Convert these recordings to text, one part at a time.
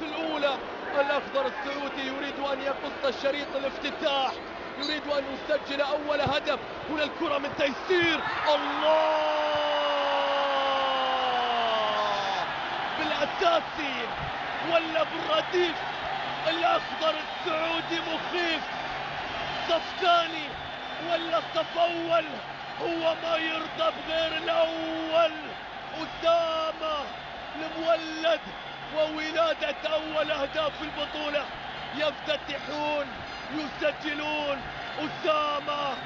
الأولى. الأخضر السعودي يريد أن يقص شريط الافتتاح، يريد أن يسجل أول هدف. هنا الكرة من تيسير، الله بالأساسي ولا بالرديف. الأخضر السعودي مخيف، صف ثاني ولا صف أول، هو ما يرضى بغير الأول. أسامة المولد وولادة أول أهداف البطولة، يفتتحون يسجلون. أسامة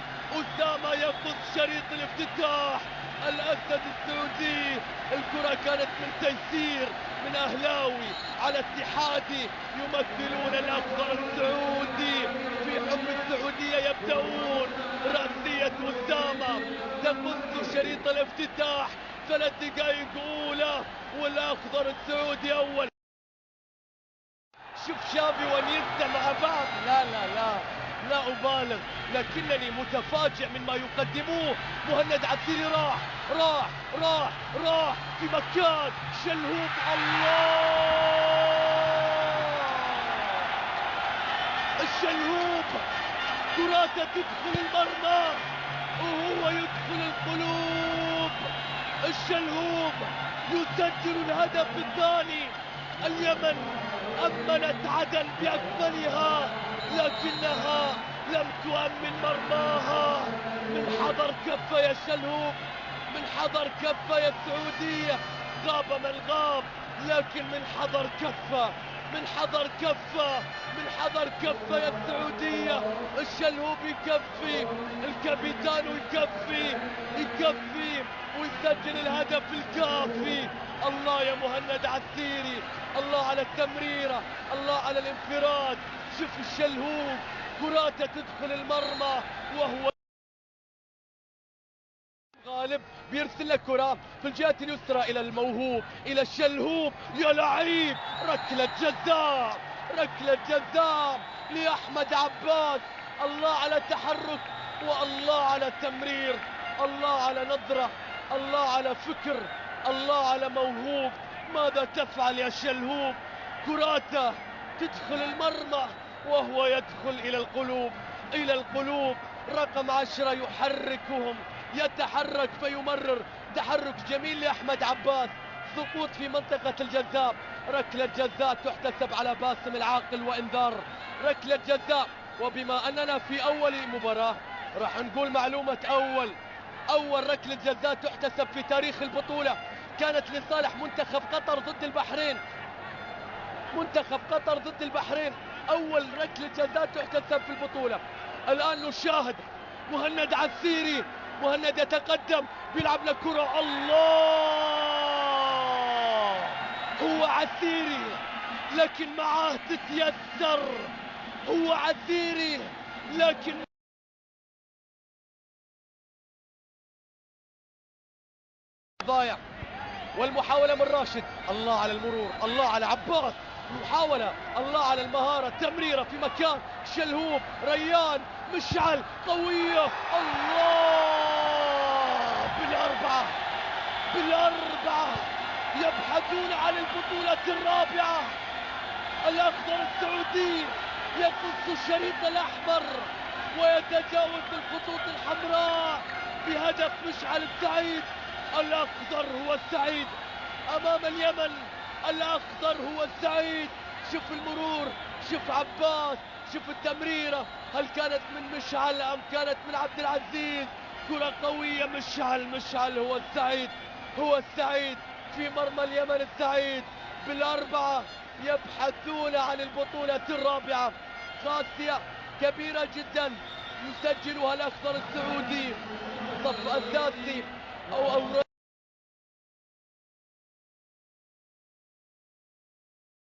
يقص شريط الافتتاح. الأسد السعودي، الكرة كانت من تيسير من أهلاوي على اتحادي، يمثلون الأخضر السعودي في حب السعودية. يبدأون رأسية أسامة تقص شريط الافتتاح. 3 دقائق أولى والأخضر السعودي أول. شوف شافي ونيستا مع بعض، لا أبالغ، لكنني متفاجئ مما يقدموه. مهند عسيري راح في مكان شلهوب، الله الشلهوب، كراته تدخل المرمى وهو يدخل القلوب. الشلهوب يسجل الهدف الثاني. اليمن أمنت عدن بأكملها لكنها لم تؤمن مرماها. من حضر كفة يا شلهوب، من حضر كفة يا السعودية. غاب من غاب، لكن من حضر كفة، من حضر كفة، من حضر كفة يا السعودية. الشلهوب يكفي، الكابيتان يكفي ويسجل الهدف الكافي. الله يا مهند عسيري، الله على التمريرة، الله على الانفراد. شوف الشلهوب كراته تدخل المرمى وهو غالب، بيرسل لك كرة في الجهة اليسرى إلى الموهوب، إلى الشلهوب. يا لعيب، ركلة جزاء لأحمد عباس. الله على التحرك والله على التمرير، الله على نظرة، الله على فكر، الله على موهوب. ماذا تفعل يا شلهوب؟ كراته تدخل المرمى وهو يدخل إلى القلوب. رقم 10 يحركهم، يتحرك فيمرر. تحرك جميل لأحمد عباس، سقوط في منطقة الجزاء. ركلة جزاء تحتسب على باسم العاقل وإنذار. ركلة جزاء. وبما أننا في أول مباراة راح نقول معلومة أول ركلة جزاء تحتسب في تاريخ البطولة كانت لصالح منتخب قطر ضد البحرين. أول ركلة جزاء تحتسب في البطولة. الآن نشاهد مهند عسيري، مهند يتقدم بيلعب له كرة، الله هو عسيري لكن معاه تتيسر. هو عسيري لكن ضايع. والمحاولة من راشد، الله على المرور، الله على عباس، محاولة، الله على المهارة. تمريرة في مكان شلهوب، ريان، مشعل قوية، الله بالأربعة يبحثون عن البطولة الرابعة. الأخضر السعودي يقص الشريط الأحمر ويتجاوز الخطوط الحمراء بهدف مشعل السعيد. الأخضر هو السعيد أمام اليمن، الأخضر هو السعيد. شوف المرور، شوف عباس، شوف التمريرة. هل كانت من مشعل أم كانت من عبد العزيز؟ كرة قوية. مشعل هو السعيد في مرمى اليمن. السعيد بالأربعة يبحثون عن البطولة الرابعة. خاسية كبيرة جدا يسجلها الأخضر السعودي، صف أساسي أو